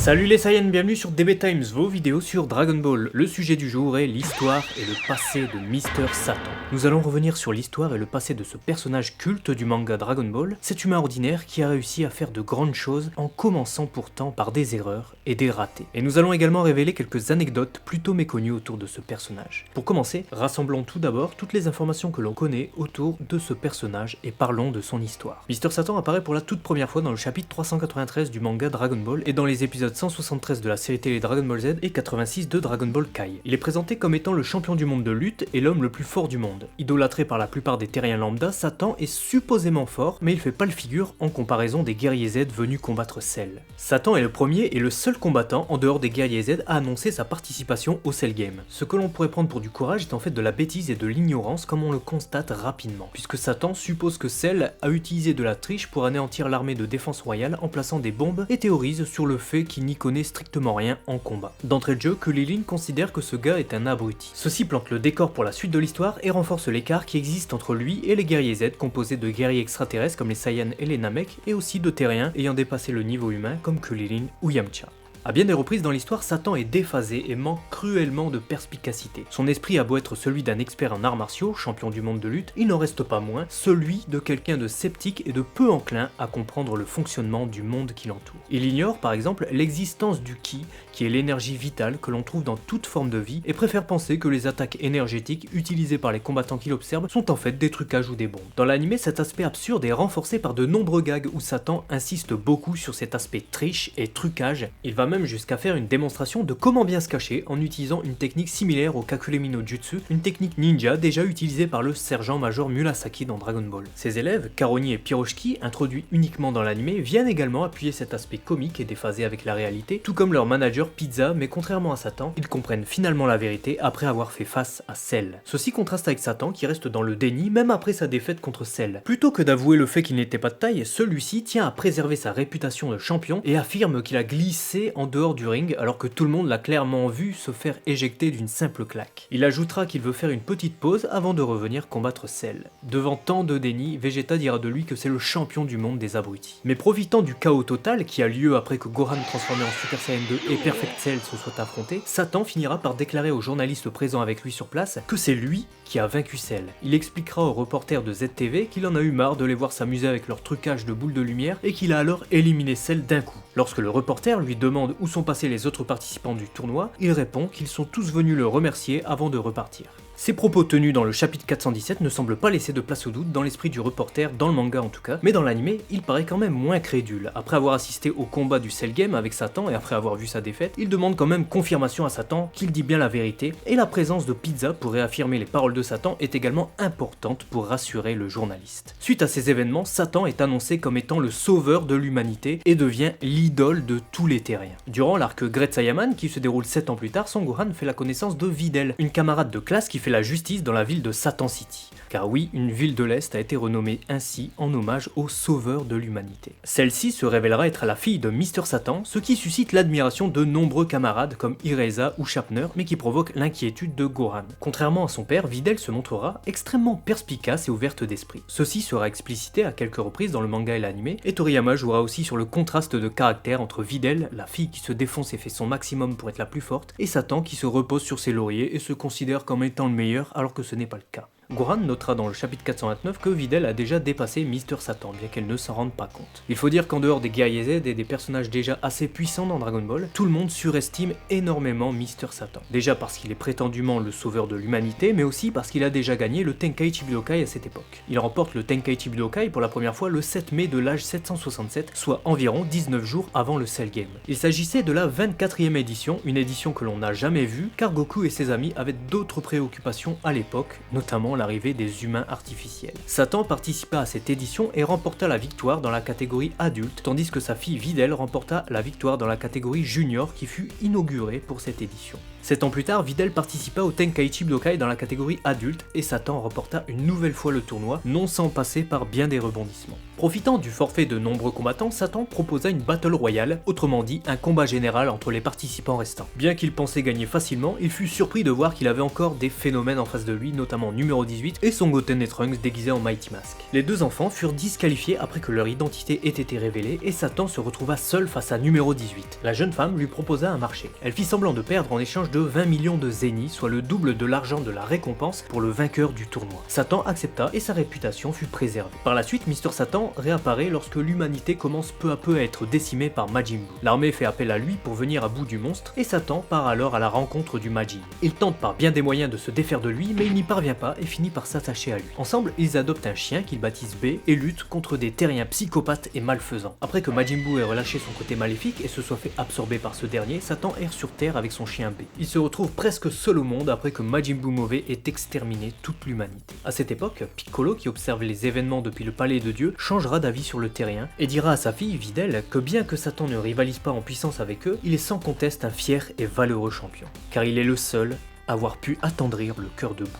Salut les Saiyans, bienvenue sur DB Times, vos vidéos sur Dragon Ball. Le sujet du jour est l'histoire et le passé de Mr. Satan. Nous allons revenir sur l'histoire et le passé de ce personnage culte du manga Dragon Ball, cet humain ordinaire qui a réussi à faire de grandes choses en commençant pourtant par des erreurs et des ratés. Et nous allons également révéler quelques anecdotes plutôt méconnues autour de ce personnage. Pour commencer, rassemblons tout d'abord toutes les informations que l'on connaît autour de ce personnage et parlons de son histoire. Mr. Satan apparaît pour la toute première fois dans le chapitre 393 du manga Dragon Ball et dans les épisodes 173 de la série télé Dragon Ball Z et 86 de Dragon Ball Kai. Il est présenté comme étant le champion du monde de lutte et l'homme le plus fort du monde. Idolâtré par la plupart des terriens lambda, Satan est supposément fort, mais il fait pas le figure en comparaison des guerriers Z venus combattre Cell. Satan est le premier et le seul combattant en dehors des guerriers Z à annoncer sa participation au Cell Game. Ce que l'on pourrait prendre pour du courage est en fait de la bêtise et de l'ignorance comme on le constate rapidement, puisque Satan suppose que Cell a utilisé de la triche pour anéantir l'armée de défense royale en plaçant des bombes et théorise sur le fait qu'il n'y connaît strictement rien en combat. D'entrée de jeu, Kulilin considère que ce gars est un abruti. Ceci plante le décor pour la suite de l'histoire et renforce l'écart qui existe entre lui et les guerriers Z composés de guerriers extraterrestres comme les Saiyans et les Namek et aussi de terriens ayant dépassé le niveau humain comme Kulilin ou Yamcha. À bien des reprises dans l'histoire, Satan est déphasé et manque cruellement de perspicacité. Son esprit a beau être celui d'un expert en arts martiaux, champion du monde de lutte, il n'en reste pas moins celui de quelqu'un de sceptique et de peu enclin à comprendre le fonctionnement du monde qui l'entoure. Il ignore par exemple l'existence du Ki, qui est l'énergie vitale que l'on trouve dans toute forme de vie, et préfère penser que les attaques énergétiques utilisées par les combattants qu'il observe sont en fait des trucages ou des bombes. Dans l'anime, cet aspect absurde est renforcé par de nombreux gags où Satan insiste beaucoup sur cet aspect triche et trucage. Il va même jusqu'à faire une démonstration de comment bien se cacher en utilisant une technique similaire au Kakuremi no Jutsu, une technique ninja déjà utilisée par le sergent-major Murasaki dans Dragon Ball. Ses élèves, Karoni et Piroshki, introduits uniquement dans l'anime, viennent également appuyer cet aspect comique et déphasé avec la réalité, tout comme leur manager Pizza, mais contrairement à Satan, ils comprennent finalement la vérité après avoir fait face à Cell. Ceci contraste avec Satan qui reste dans le déni même après sa défaite contre Cell. Plutôt que d'avouer le fait qu'il n'était pas de taille, celui-ci tient à préserver sa réputation de champion et affirme qu'il a glissé en dehors du ring alors que tout le monde l'a clairement vu se faire éjecter d'une simple claque. Il ajoutera qu'il veut faire une petite pause avant de revenir combattre Cell. Devant tant de déni, Vegeta dira de lui que c'est le champion du monde des abrutis. Mais profitant du chaos total qui a lieu après que Gohan transformé en Super Saiyan 2 et Perfect Cell se soient affrontés, Satan finira par déclarer aux journalistes présents avec lui sur place que c'est lui qui a vaincu Cell. Il expliquera aux reporters de ZTV qu'il en a eu marre de les voir s'amuser avec leur trucage de boules de lumière et qu'il a alors éliminé Cell d'un coup. Lorsque le reporter lui demande où sont passés les autres participants du tournoi, il répond qu'ils sont tous venus le remercier avant de repartir. Ces propos tenus dans le chapitre 417 ne semblent pas laisser de place au doute dans l'esprit du reporter, dans le manga en tout cas, mais dans l'anime, il paraît quand même moins crédule. Après avoir assisté au combat du Cell Game avec Satan et après avoir vu sa défaite, il demande quand même confirmation à Satan qu'il dit bien la vérité, et la présence de Pizza pour réaffirmer les paroles de Satan est également importante pour rassurer le journaliste. Suite à ces événements, Satan est annoncé comme étant le sauveur de l'humanité et devient l'idole de tous les terriens. Durant l'arc Great Saiyaman, qui se déroule 7 ans plus tard, Son Gohan fait la connaissance de Videl, une camarade de classe qui fait la justice dans la ville de Satan City. Car oui, une ville de l'Est a été renommée ainsi en hommage au sauveur de l'humanité. Celle-ci se révélera être la fille de Mr. Satan, ce qui suscite l'admiration de nombreux camarades comme Ereza ou Schaffner, mais qui provoque l'inquiétude de Gohan. Contrairement à son père, Videl se montrera extrêmement perspicace et ouverte d'esprit. Ceci sera explicité à quelques reprises dans le manga et l'anime, et Toriyama jouera aussi sur le contraste de caractère entre Videl, la fille qui se défonce et fait son maximum pour être la plus forte, et Satan qui se repose sur ses lauriers et se considère comme étant le meilleur alors que ce n'est pas le cas. Gohan notera dans le chapitre 429 que Videl a déjà dépassé Mr. Satan, bien qu'elle ne s'en rende pas compte. Il faut dire qu'en dehors des guerriers Z et des personnages déjà assez puissants dans Dragon Ball, tout le monde surestime énormément Mr. Satan. Déjà parce qu'il est prétendument le sauveur de l'humanité, mais aussi parce qu'il a déjà gagné le Tenkaichi Budokai à cette époque. Il remporte le Tenkaichi Budokai pour la première fois le 7 mai de l'âge 767, soit environ 19 jours avant le Cell Game. Il s'agissait de la 24e édition, une édition que l'on n'a jamais vue, car Goku et ses amis avaient d'autres préoccupations à l'époque, notamment l'arrivée des humains artificiels. Satan participa à cette édition et remporta la victoire dans la catégorie adulte, tandis que sa fille Videl remporta la victoire dans la catégorie junior qui fut inaugurée pour cette édition. 7 ans plus tard, Videl participa au Tenkaichi Budokai dans la catégorie adulte et Satan remporta une nouvelle fois le tournoi, non sans passer par bien des rebondissements. Profitant du forfait de nombreux combattants, Satan proposa une battle royale, autrement dit un combat général entre les participants restants. Bien qu'il pensait gagner facilement, il fut surpris de voir qu'il avait encore des phénomènes en face de lui, notamment numéro 18 et Son Goten et Trunks déguisés en Mighty Mask. Les deux enfants furent disqualifiés après que leur identité ait été révélée et Satan se retrouva seul face à numéro 18. La jeune femme lui proposa un marché. Elle fit semblant de perdre en échange de 20 millions de zénis, soit le double de l'argent de la récompense pour le vainqueur du tournoi. Satan accepta et sa réputation fut préservée. Par la suite, Mr Satan réapparaît lorsque l'humanité commence peu à peu à être décimée par Majin Buu. L'armée fait appel à lui pour venir à bout du monstre et Satan part alors à la rencontre du Majin. Il tente par bien des moyens de se défaire de lui, mais il n'y parvient pas et finit par s'attacher à lui. Ensemble, ils adoptent un chien qu'ils baptisent B et luttent contre des terriens psychopathes et malfaisants. Après que Majin Buu ait relâché son côté maléfique et se soit fait absorber par ce dernier, Satan erre sur Terre avec son chien B. Il se retrouve presque seul au monde après que Majin Buu mauvais ait exterminé toute l'humanité. À cette époque, Piccolo, qui observe les événements depuis le palais de Dieu, changera d'avis sur le terrien et dira à sa fille Videl que bien que Satan ne rivalise pas en puissance avec eux, il est sans conteste un fier et valeureux champion, car il est le seul à avoir pu attendrir le cœur de Buu.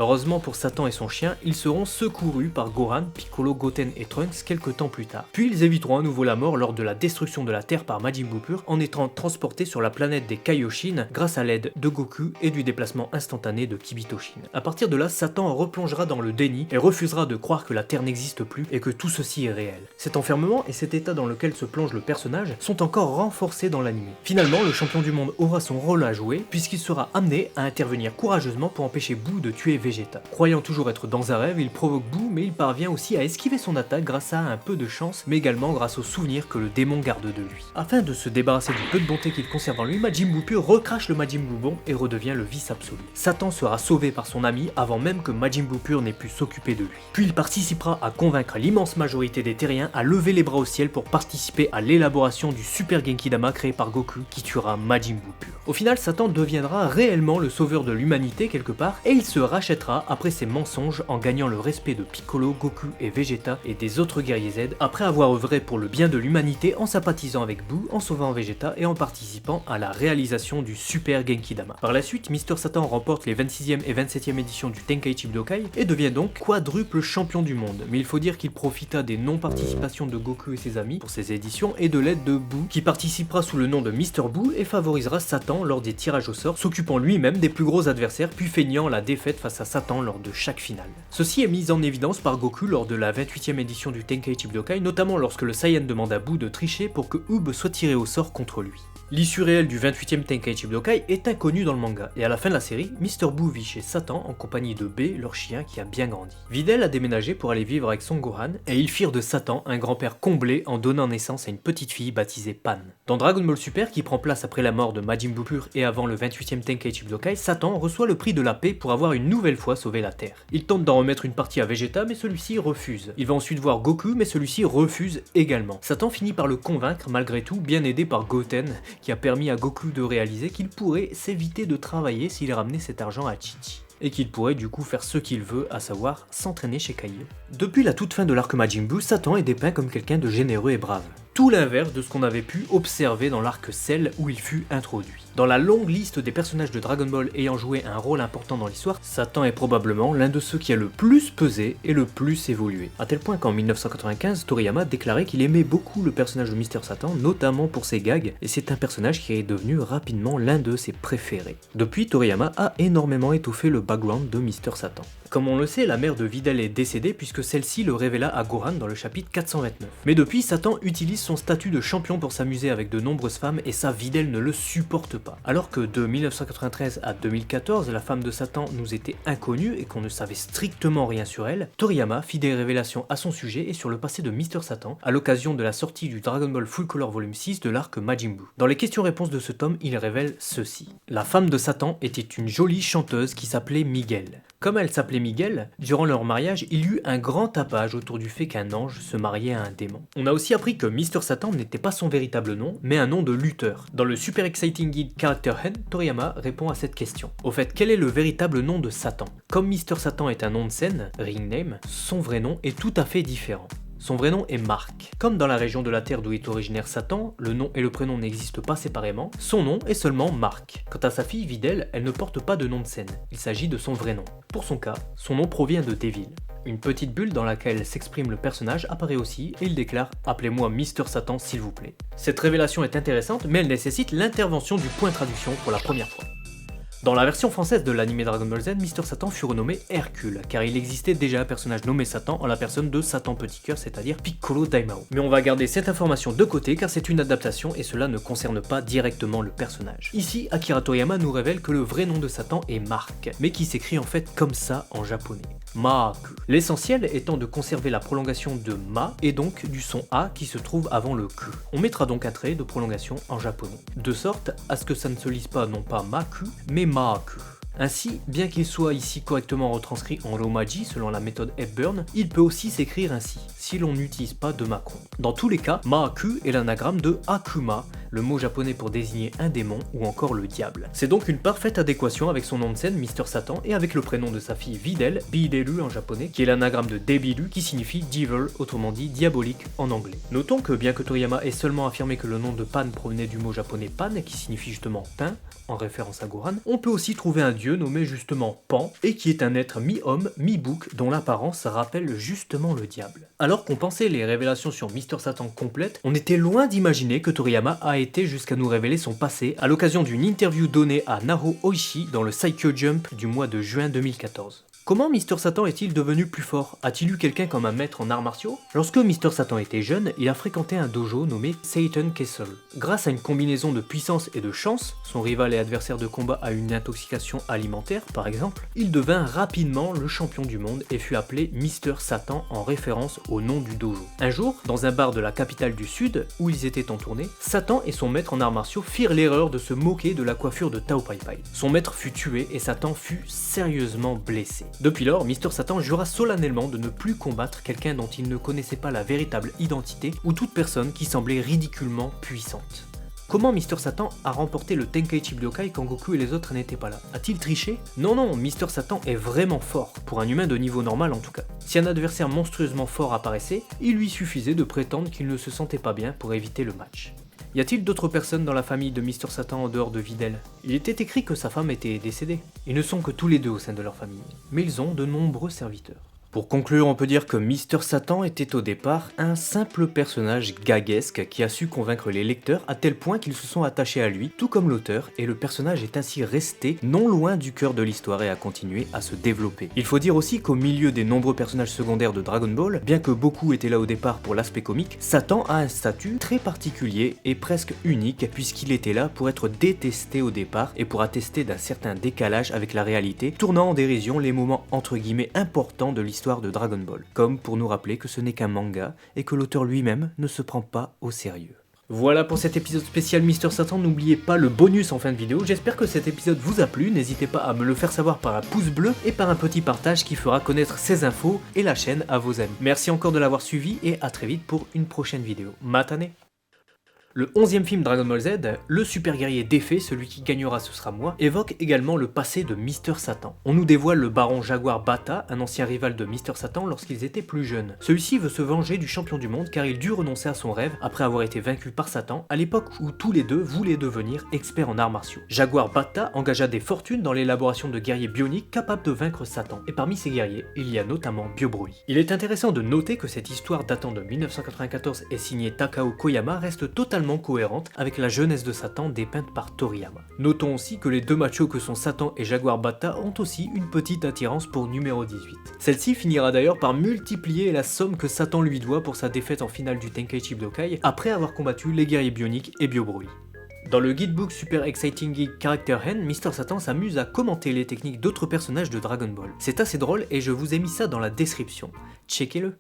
Heureusement pour Satan et son chien, ils seront secourus par Gohan, Piccolo, Goten et Trunks quelques temps plus tard. Puis ils éviteront à nouveau la mort lors de la destruction de la Terre par Majin Buu pur en étant transportés sur la planète des Kaioshin grâce à l'aide de Goku et du déplacement instantané de Kibitoshin. A partir de là, Satan replongera dans le déni et refusera de croire que la Terre n'existe plus et que tout ceci est réel. Cet enfermement et cet état dans lequel se plonge le personnage sont encore renforcés dans l'anime. Finalement, le champion du monde aura son rôle à jouer puisqu'il sera amené à intervenir courageusement pour empêcher Buu de tuer Vegeta. Croyant toujours être dans un rêve, il provoque Buu, mais il parvient aussi à esquiver son attaque grâce à un peu de chance, mais également grâce aux souvenirs que le démon garde de lui. Afin de se débarrasser du peu de bonté qu'il conserve en lui, Majin Buu pur recrache le Majin Buu bon et redevient le vice absolu. Satan sera sauvé par son ami avant même que Majin Buu pur n'ait pu s'occuper de lui. Puis il participera à convaincre l'immense majorité des terriens à lever les bras au ciel pour participer à l'élaboration du Super Genkidama créé par Goku qui tuera Majin Buu pur. Au final, Satan deviendra réellement le sauveur de l'humanité quelque part et il se rachètera après ses mensonges en gagnant le respect de Piccolo, Goku et Vegeta et des autres guerriers Z après avoir œuvré pour le bien de l'humanité en sympathisant avec Buu, en sauvant Vegeta et en participant à la réalisation du Super Genkidama. Par la suite, Mr Satan remporte les 26e et 27e éditions du Tenkaichi Budokai et devient donc quadruple champion du monde, mais il faut dire qu'il profita des non-participations de Goku et ses amis pour ces éditions et de l'aide de Buu qui participera sous le nom de Mr Buu et favorisera Satan lors des tirages au sort, s'occupant lui-même des plus gros adversaires puis feignant la défaite face à Satan lors de chaque finale. Ceci est mis en évidence par Goku lors de la 28e édition du Tenkaichi Budokai, notamment lorsque le Saiyan demande à Buu de tricher pour que Ub soit tiré au sort contre lui. L'issue réelle du 28e Tenkaichi Budokai est inconnue dans le manga, et à la fin de la série, Mr Buu vit chez Satan en compagnie de B, leur chien qui a bien grandi. Videl a déménagé pour aller vivre avec son Gohan, et ils firent de Satan un grand-père comblé en donnant naissance à une petite fille baptisée Pan. Dans Dragon Ball Super, qui prend place après la mort de Majin Buu pur et avant le 28e Tenkaichi Budokai, Satan reçoit le prix de la paix pour avoir une nouvelle fois sauvé la Terre. Il tente d'en remettre une partie à Vegeta, mais celui-ci refuse. Il va ensuite voir Goku, mais celui-ci refuse également. Satan finit par le convaincre malgré tout, bien aidé par Goten, qui a permis à Goku de réaliser qu'il pourrait s'éviter de travailler s'il ramenait cet argent à Chi-Chi. Et qu'il pourrait du coup faire ce qu'il veut, à savoir s'entraîner chez Kaio. Depuis la toute fin de l'arc Majin Buu, Satan est dépeint comme quelqu'un de généreux et brave. Tout l'inverse de ce qu'on avait pu observer dans l'arc Cell où il fut introduit. Dans la longue liste des personnages de Dragon Ball ayant joué un rôle important dans l'histoire, Satan est probablement l'un de ceux qui a le plus pesé et le plus évolué. A tel point qu'en 1995, Toriyama déclarait qu'il aimait beaucoup le personnage de Mr Satan, notamment pour ses gags, et c'est un personnage qui est devenu rapidement l'un de ses préférés. Depuis, Toriyama a énormément étoffé le background de Mr Satan. Comme on le sait, la mère de Videl est décédée puisque celle-ci le révéla à Gohan dans le chapitre 429. Mais depuis, Satan utilise son statut de champion pour s'amuser avec de nombreuses femmes et ça, Videl ne le supporte pas. Alors que de 1993 à 2014, la femme de Satan nous était inconnue et qu'on ne savait strictement rien sur elle, Toriyama fit des révélations à son sujet et sur le passé de Mr Satan à l'occasion de la sortie du Dragon Ball Full Color Volume 6 de l'arc Majin Buu. Dans les questions-réponses de ce tome, il révèle ceci. La femme de Satan était une jolie chanteuse qui s'appelait Miguel. Comme elle s'appelait Miguel, durant leur mariage, il y eut un grand tapage autour du fait qu'un ange se mariait à un démon. On a aussi appris que Mr Satan n'était pas son véritable nom, mais un nom de lutteur. Dans le Super Exciting Guide Character Hen, Toriyama répond à cette question. Au fait, quel est le véritable nom de Satan? Comme Mr Satan est un nom de scène, ring name, son vrai nom est tout à fait différent. Son vrai nom est Mark. Comme dans la région de la Terre d'où est originaire Satan, le nom et le prénom n'existent pas séparément, son nom est seulement Mark. Quant à sa fille Videl, elle ne porte pas de nom de scène, il s'agit de son vrai nom. Pour son cas, son nom provient de Devil. Une petite bulle dans laquelle s'exprime le personnage apparaît aussi et il déclare « Appelez-moi Mister Satan s'il vous plaît ». Cette révélation est intéressante mais elle nécessite l'intervention du point traduction pour la première fois. Dans la version française de l'anime Dragon Ball Z, Mister Satan fut renommé Hercule, car il existait déjà un personnage nommé Satan en la personne de Satan Petit Cœur, c'est-à-dire Piccolo Daimao. Mais on va garder cette information de côté car c'est une adaptation et cela ne concerne pas directement le personnage. Ici, Akira Toriyama nous révèle que le vrai nom de Satan est Mark, mais qui s'écrit en fait comme ça en japonais. Maaku. L'essentiel étant de conserver la prolongation de Ma et donc du son A qui se trouve avant le Ku. On mettra donc un trait de prolongation en japonais, de sorte à ce que ça ne se lise pas non pas Maku, mais Maaku. Ainsi, bien qu'il soit ici correctement retranscrit en romaji selon la méthode Hepburn, il peut aussi s'écrire ainsi, si l'on n'utilise pas de macron. Dans tous les cas, Maaku est l'anagramme de Akuma, le mot japonais pour désigner un démon ou encore le diable. C'est donc une parfaite adéquation avec son nom de scène Mister Satan et avec le prénom de sa fille Videl, Bidelu en japonais, qui est l'anagramme de Debilu qui signifie Devil, autrement dit diabolique en anglais. Notons que bien que Toriyama ait seulement affirmé que le nom de Pan provenait du mot japonais Pan, qui signifie justement pain, en référence à Goran, on peut aussi trouver un dieu nommé justement Pan, et qui est un être mi-homme, mi-bouc, dont l'apparence rappelle justement le diable. Alors qu'on pensait les révélations sur Mister Satan complètes, on était loin d'imaginer que Toriyama a été jusqu'à nous révéler son passé à l'occasion d'une interview donnée à Naho Oishi dans le Saikyo Jump du mois de juin 2014. Comment Mister Satan est-il devenu plus fort? A-t-il eu quelqu'un comme un maître en arts martiaux? Lorsque Mister Satan était jeune, il a fréquenté un dojo nommé Satan Castle. Grâce à une combinaison de puissance et de chance, son rival et adversaire de combat a une intoxication alimentaire par exemple, il devint rapidement le champion du monde et fut appelé Mister Satan en référence au nom du dojo. Un jour, dans un bar de la capitale du sud, où ils étaient en tournée, Satan et son maître en arts martiaux firent l'erreur de se moquer de la coiffure de Tao Pai Pai. Son maître fut tué et Satan fut sérieusement blessé. Depuis lors, Mister Satan jura solennellement de ne plus combattre quelqu'un dont il ne connaissait pas la véritable identité ou toute personne qui semblait ridiculement puissante. Comment Mister Satan a remporté le Tenkaichi Budokai quand Goku et les autres n'étaient pas là? A-t-il triché? Non, Mister Satan est vraiment fort, pour un humain de niveau normal en tout cas. Si un adversaire monstrueusement fort apparaissait, il lui suffisait de prétendre qu'il ne se sentait pas bien pour éviter le match. Y a-t-il d'autres personnes dans la famille de Mister Satan en dehors de Videl? Il était écrit que sa femme était décédée. Ils ne sont que tous les deux au sein de leur famille, mais ils ont de nombreux serviteurs. Pour conclure, on peut dire que Mister Satan était au départ un simple personnage gaguesque qui a su convaincre les lecteurs à tel point qu'ils se sont attachés à lui, tout comme l'auteur, et le personnage est ainsi resté non loin du cœur de l'histoire et a continué à se développer. Il faut dire aussi qu'au milieu des nombreux personnages secondaires de Dragon Ball, bien que beaucoup étaient là au départ pour l'aspect comique, Satan a un statut très particulier et presque unique puisqu'il était là pour être détesté au départ et pour attester d'un certain décalage avec la réalité, tournant en dérision les moments entre guillemets importants de l'histoire de Dragon Ball, comme pour nous rappeler que ce n'est qu'un manga et que l'auteur lui-même ne se prend pas au sérieux. Voilà pour cet épisode spécial Mister Satan, n'oubliez pas le bonus en fin de vidéo, j'espère que cet épisode vous a plu, n'hésitez pas à me le faire savoir par un pouce bleu et par un petit partage qui fera connaître ces infos et la chaîne à vos amis. Merci encore de l'avoir suivi et à très vite pour une prochaine vidéo. Matane! Le 11e film Dragon Ball Z, le super guerrier défait, celui qui gagnera ce sera moi, évoque également le passé de Mister Satan. On nous dévoile le baron Jaguar Bata, un ancien rival de Mister Satan lorsqu'ils étaient plus jeunes. Celui-ci veut se venger du champion du monde car il dut renoncer à son rêve après avoir été vaincu par Satan à l'époque où tous les deux voulaient devenir experts en arts martiaux. Jaguar Bata engagea des fortunes dans l'élaboration de guerriers bioniques capables de vaincre Satan. Et parmi ces guerriers, il y a notamment Bio Broly. Il est intéressant de noter que cette histoire datant de 1994 et signée Takao Koyama reste totalement cohérente avec la jeunesse de Satan dépeinte par Toriyama. Notons aussi que les deux machos que sont Satan et Jaguar Bata ont aussi une petite attirance pour numéro 18. Celle-ci finira d'ailleurs par multiplier la somme que Satan lui doit pour sa défaite en finale du Tenkaichi Budokai après avoir combattu les guerriers bioniques et Bio Broly. Dans le guidebook Super Exciting Geek Character Hand, Mister Satan s'amuse à commenter les techniques d'autres personnages de Dragon Ball. C'est assez drôle et je vous ai mis ça dans la description. Checkez-le.